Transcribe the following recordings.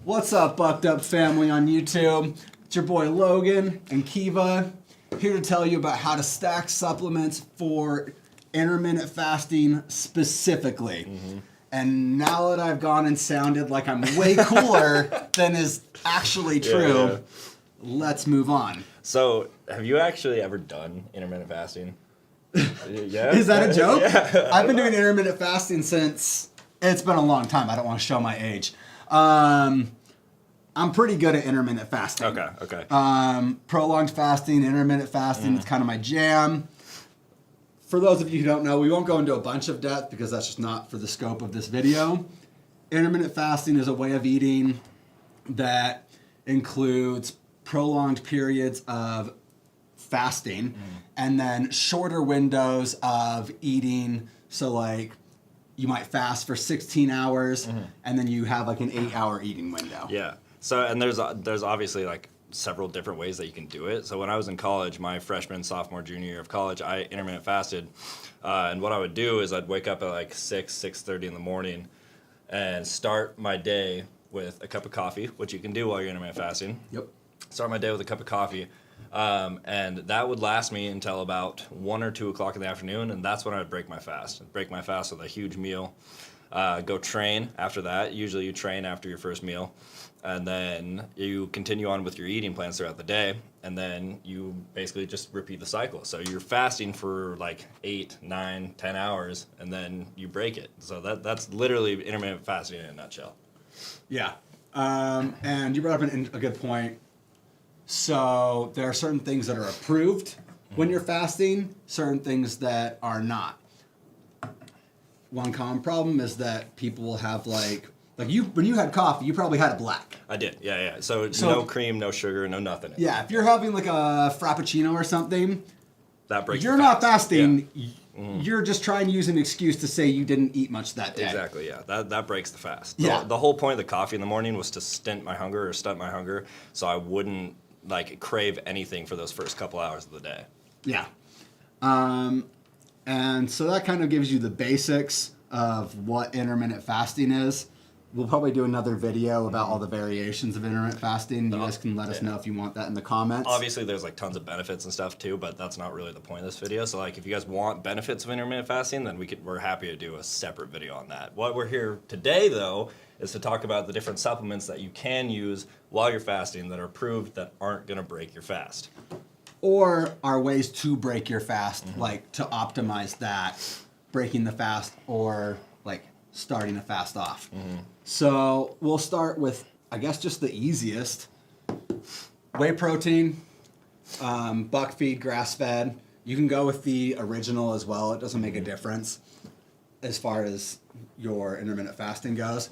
What's up, Bucked Up family on YouTube? It's your boy Logan and Kiva here to tell you about how to stack supplements for intermittent fasting specifically. And now that I've gone and sounded like I'm way cooler than is actually true, let's move on. So, have you actually ever done intermittent fasting? Yeah. Is that a joke? Yeah. I've been doing intermittent fasting since, it's been a long time. I don't want to show my age. I'm pretty good at intermittent fasting. Okay. Prolonged fasting, intermittent fasting, it's kind of my jam. For those of you who don't know, we won't go into a bunch of depth because that's just not for the scope of this video. Intermittent fasting is a way of eating that includes prolonged periods of fasting and then shorter windows of eating. So like you might fast for 16 hours and then you have like an 8-hour eating window. Yeah. So, and there's obviously like several different ways that you can do it. So when I was in college, my freshman, sophomore, junior year of college, I intermittent fasted. And what I would do is I'd wake up at like 6:30 in the morning and start my day with a cup of coffee, which you can do while you're intermittent fasting. Yep. Start my day with a cup of coffee. And that would last me until about 1 or 2 o'clock in the afternoon, and that's when I would break my fast. I'd break my fast with a huge meal. Go train after that. Usually you train after your first meal. And then you continue on with your eating plans throughout the day, and then you basically just repeat the cycle. So you're fasting for like 8, 9, 10 hours, and then you break it. So that's literally intermittent fasting in a nutshell. Yeah. And you brought up a good point. So there are certain things that are approved when you're fasting, certain things that are not. One common problem is that people will have like you when you had coffee, you probably had it black. I did, yeah. So no cream, no sugar, no nothing. Yeah, if you're having like a frappuccino or something, that breaks. You're not fasting. Yeah. You're just trying to use an excuse to say you didn't eat much that day. Exactly, yeah. That breaks the fast. Yeah. The whole point of the coffee in the morning was to stunt my hunger, so I wouldn't like crave anything for those first couple hours of the day. Yeah. And so that kind of gives you the basics of what intermittent fasting is. We'll probably do another video about all the variations of intermittent fasting. You guys can let us know if you want that in the comments. Obviously, there's like tons of benefits and stuff too, but that's not really the point of this video. So like if you guys want benefits of intermittent fasting, then we're happy to do a separate video on that. What we're here today though is to talk about the different supplements that you can use while you're fasting that are approved that aren't going to break your fast. Or are ways to break your fast, like to optimize that, breaking the fast or like starting a fast off. So we'll start with, I guess, just the easiest. Whey protein, buck feed, grass fed. You can go with the original as well. It doesn't make a difference as far as your intermittent fasting goes.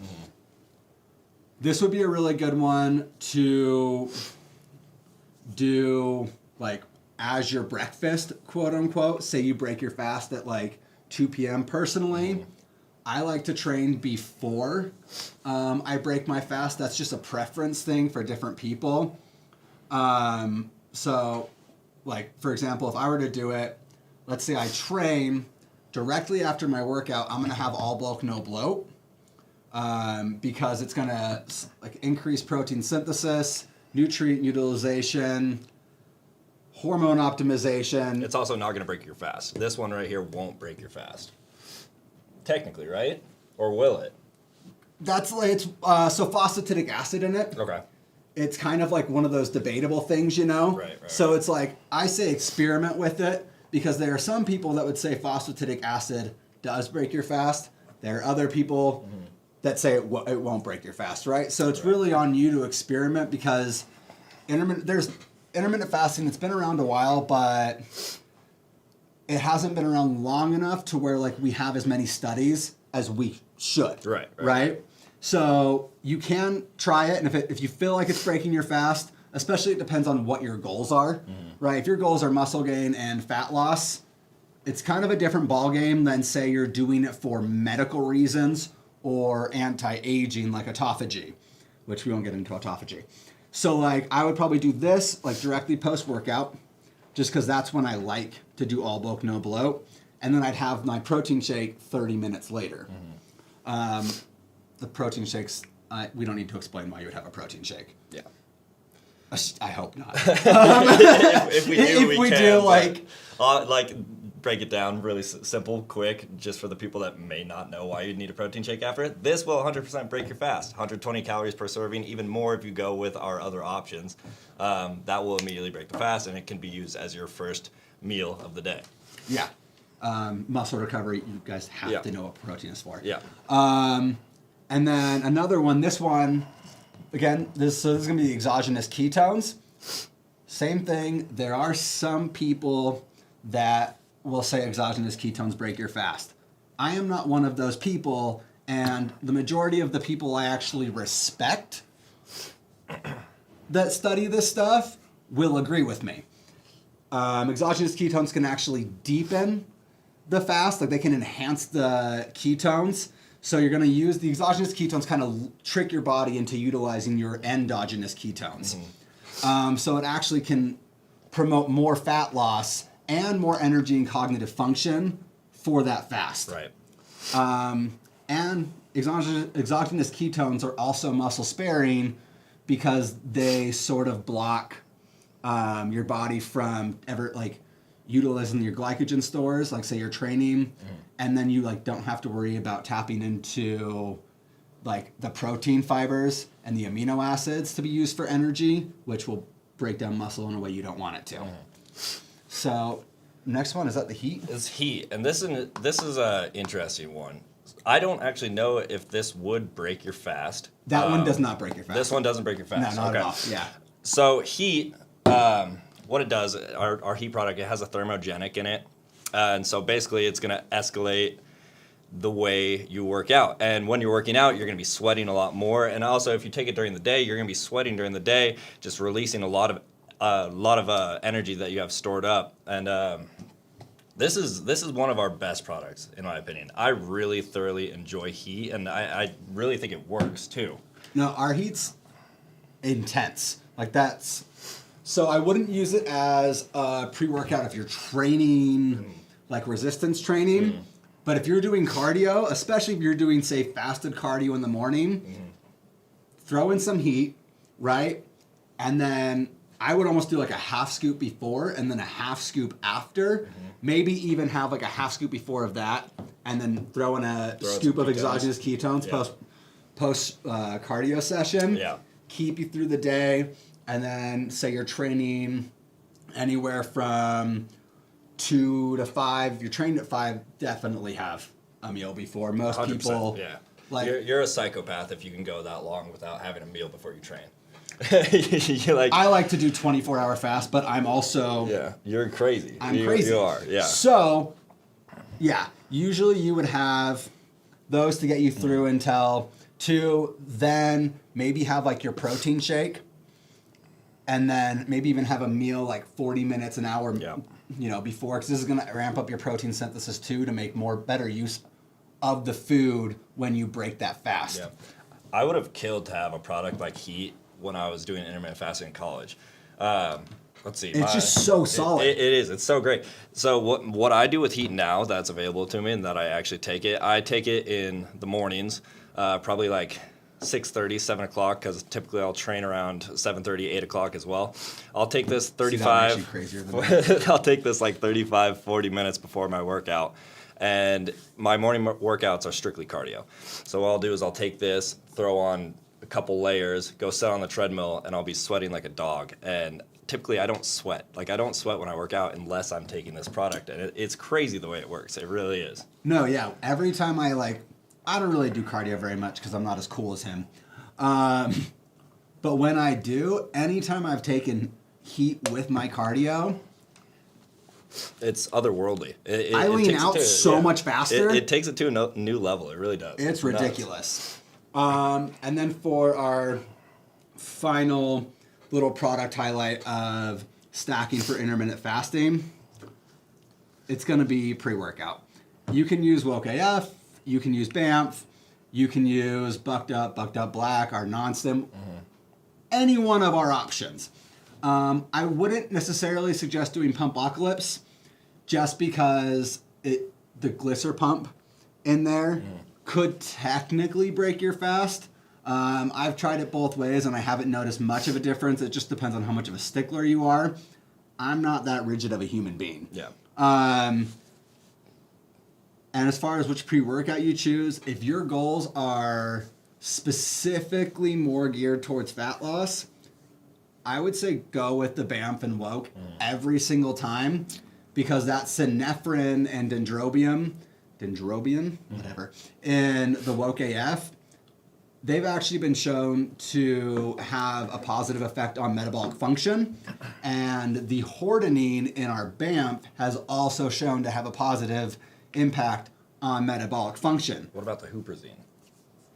This would be a really good one to do like as your breakfast, quote unquote. Say you break your fast at like 2 p.m. Personally, I like to train before I break my fast. That's just a preference thing for different people. So like, for example, if I were to do it, let's say I train directly after my workout, I'm going to have all bulk, no bloat. Because it's going to like increase protein synthesis, nutrient utilization, hormone optimization. It's also not going to break your fast. This one right here won't break your fast. Technically, right? Or will it? That's like, it's so phosphatidic acid in it. Okay. It's kind of like one of those debatable things, you know? Right. So it's like, I say experiment with it because there are some people that would say phosphatidic acid does break your fast. There are other people that say it won't break your fast, right? So it's really on you to experiment because intermittent fasting, it's been around a while, but it hasn't been around long enough to where like we have as many studies as we should. Right? So you can try it, and if you feel like it's breaking your fast, especially it depends on what your goals are, right? If your goals are muscle gain and fat loss, it's kind of a different ballgame than say you're doing it for medical reasons or anti-aging like autophagy, which we won't get into autophagy. So like I would probably do this like directly post-workout just because that's when I like to do all bulk, no bloat. And then I'd have my protein shake 30 minutes later. The protein shakes we don't need to explain why you would have a protein shake. Yeah. I hope not. If we do, if we do, like break it down really simple, quick, just for the people that may not know why you'd need a protein shake after it. This will 100% break your fast. 120 calories per serving, even more if you go with our other options. That will immediately break the fast, and it can be used as your first meal of the day. Yeah. Muscle recovery, you guys have to know what protein is for. Yeah. And then another one, this one, again, this is going to be the exogenous ketones. Same thing. There are some people that will say exogenous ketones break your fast. I am not one of those people, and the majority of the people I actually respect that study this stuff will agree with me. Exogenous ketones can actually deepen the fast, like they can enhance the ketones. So you're going to use the exogenous ketones, kind of trick your body into utilizing your endogenous ketones. So it actually can promote more fat loss and more energy and cognitive function for that fast. Right. And exogenous ketones are also muscle sparing because they sort of block your body from ever utilizing your glycogen stores, like say you're training, and then you don't have to worry about tapping into the protein fibers and the amino acids to be used for energy, which will break down muscle in a way you don't want it to. So next one, is that the heat? It's heat, and this is a interesting one. I don't actually know if this would break your fast. That one does not break your fast. This one doesn't break your fast. No, not at all. Yeah. So heat, what it does, our heat product, it has a thermogenic in it. And so basically it's going to escalate the way you work out. And when you're working out, you're going to be sweating a lot more. And also if you take it during the day, you're going to be sweating during the day, just releasing a lot of energy that you have stored up. And this is one of our best products, in my opinion. I really thoroughly enjoy heat, and I really think it works too. No, our heat's intense. So I wouldn't use it as a pre-workout if you're training, resistance training. But if you're doing cardio, especially if you're doing, say, fasted cardio in the morning, throw in some heat, right? And then I would almost do a half scoop before and then a half scoop after. Maybe even have a half scoop before of that, and then throw in a scoop of exogenous ketones post cardio session. Yeah. Keep you through the day. And then say you're training anywhere from 2 to 5. If you're trained at 5, definitely have a meal before. Most 100%, people, you're a psychopath if you can go that long without having a meal before you train. I like to do 24-hour fast, but I'm also you're crazy. I'm crazy. You are, yeah. So, usually you would have those to get you through until 2. Then maybe have your protein shake. And then maybe even have a meal 40 minutes, an hour, before, because this is going to ramp up your protein synthesis too to make better use of the food when you break that fast. Yeah. I would have killed to have a product like Heat when I was doing intermittent fasting in college. Let's see. It's just so solid. It is. It's so great. So what I do with Heat now that's available to me and that I actually take it in the mornings, probably 6:30, 7 o'clock, because typically I'll train around 7:30, 8 o'clock as well. I'll take this 35. See, that makes you crazier than me. I'll take this 35, 40 minutes before my workout. And my morning workouts are strictly cardio. So what I'll do is I'll take this, throw on a couple layers, go sit on the treadmill, and I'll be sweating like a dog. And typically I don't sweat. I don't sweat when I work out unless I'm taking this product. And it's crazy the way it works. It really is. No, yeah. Every time I don't really do cardio very much because I'm not as cool as him. But when I do, anytime I've taken Heat with my cardio, it's otherworldly. I lean out so much faster. It takes it to a new level. It really does. It's ridiculous. And then for our final little product highlight of stacking for intermittent fasting, it's going to be pre-workout. You can use Woke AF. You can use BAMF, you can use Bucked Up Black, our non-stim, any one of our options. I wouldn't necessarily suggest doing Pumpocalypse just because the glycer pump in there could technically break your fast, I've tried it both ways, and I haven't noticed much of a difference. It just depends on how much of a stickler you are. I'm not that rigid of a human being. Yeah. And as far as which pre-workout you choose, if your goals are specifically more geared towards fat loss, I would say go with the Banff and Woke every single time, because that synephrine and dendrobium, whatever, in the Woke AF, they've actually been shown to have a positive effect on metabolic function, and the hordenine in our Banff has also shown to have a positive impact on metabolic function. What about the Huperzine?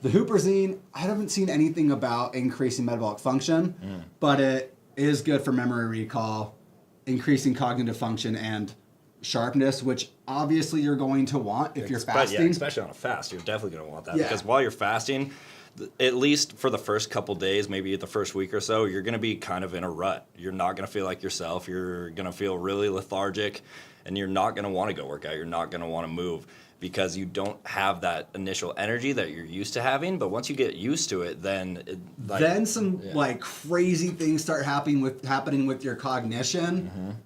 The Huperzine, I haven't seen anything about increasing metabolic function, but it is good for memory recall, increasing cognitive function, and sharpness, which obviously you're going to want if you're fasting. Yeah, especially on a fast, you're definitely going to want that. Yeah. Because while you're fasting, at least for the first couple days, maybe the first week or so, you're going to be kind of in a rut. You're not going to feel like yourself. You're going to feel really lethargic, and you're not going to want to go work out. You're not going to want to move, because you don't have that initial energy that you're used to having. But once you get used to it, then some crazy things start happening with your cognition.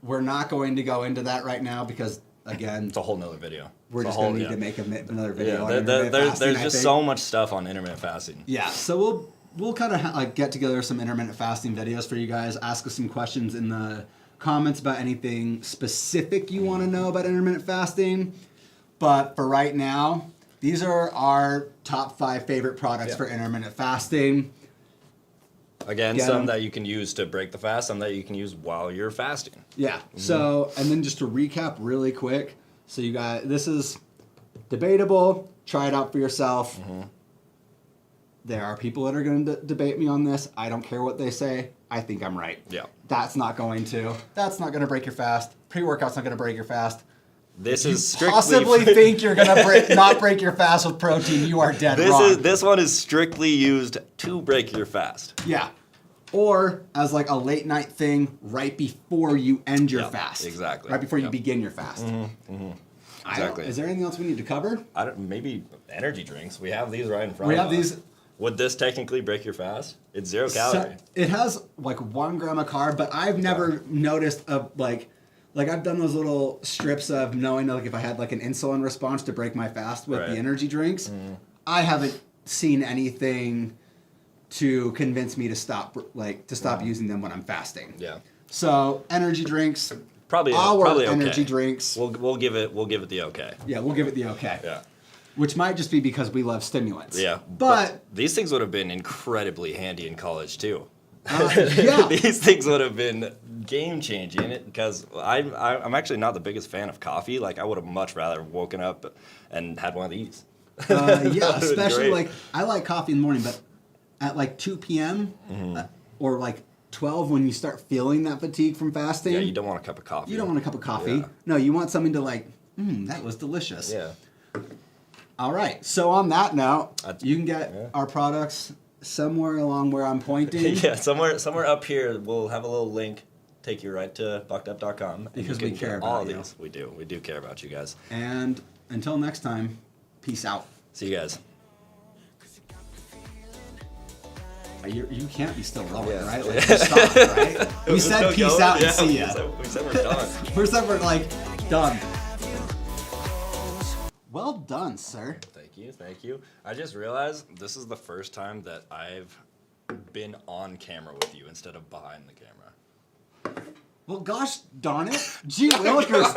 We're not going to go into that right now, because again, it's a whole nother video. We're just going to need to make another video. Yeah, there's just so much stuff on intermittent fasting. Yeah, so we'll kind of get together some intermittent fasting videos for you guys. Ask us some questions in the comments about anything specific you want to know about intermittent fasting. But for right now, these are our top 5 favorite products for intermittent fasting. Again, some that you can use to break the fast, some that you can use while you're fasting. Yeah. So, and then just to recap really quick. So you got, this is debatable. Try it out for yourself. There are people that are going to debate me on this. I don't care what they say. I think I'm right. Yeah. That's not going to break your fast. Pre-workout's not going to break your fast. This if is you strictly possibly think you're going to not break your fast with protein, you are dead wrong. This one is strictly used to break your fast. Yeah. Or as like a late night thing right before you end your fast. Exactly. Right before you begin your fast. Exactly. Is there anything else we need to cover? Maybe energy drinks. We have these right in front We of have us. these. Would this technically break your fast? It's 0 calorie. It has like 1 gram of carb, but I've never noticed like I've done those little strips of knowing like if I had like an insulin response to break my fast with the energy drinks. I haven't seen anything to convince me to stop using them when I'm fasting. Yeah. So energy drinks, probably energy okay. drinks. We'll give it the okay. Yeah, we'll give it the okay. Yeah. Which might just be because we love stimulants. Yeah. But these things would have been incredibly handy in college too. Yeah. These things would have been game changing, because I'm actually not the biggest fan of coffee. Like, I would have much rather woken up and had one of these. Yeah, especially like I like coffee in the morning, but at like 2 p.m. Or like 12 when you start feeling that fatigue from fasting. Yeah, you don't want a cup of coffee. You don't want a cup of coffee. Yeah. No, you want something to like, that was delicious. Yeah. All right. So on that note, you can get our products somewhere along where I'm pointing. Yeah, somewhere up here, we'll have a little link, take you right to buckedup.com. Because we care about all you. These. We do care about you guys. And until next time, peace out. See you guys. You can't be still lower, Yeah. right? Like, just stop, right? We said peace out and see ya. We said we're done. we're like, done. Well done, sir. Thank you. I just realized this is the first time that I've been on camera with you instead of behind the camera. Well, gosh darn it. Gee willikers,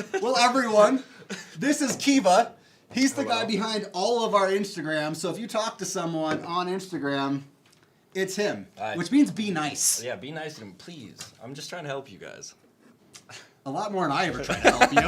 dude. Well, everyone, this is Kiva. He's the guy behind all of our Instagram. So if you talk to someone on Instagram, it's him. Which means be nice. Yeah, be nice to him, please. I'm just trying to help you guys. A lot more than I ever tried to help you.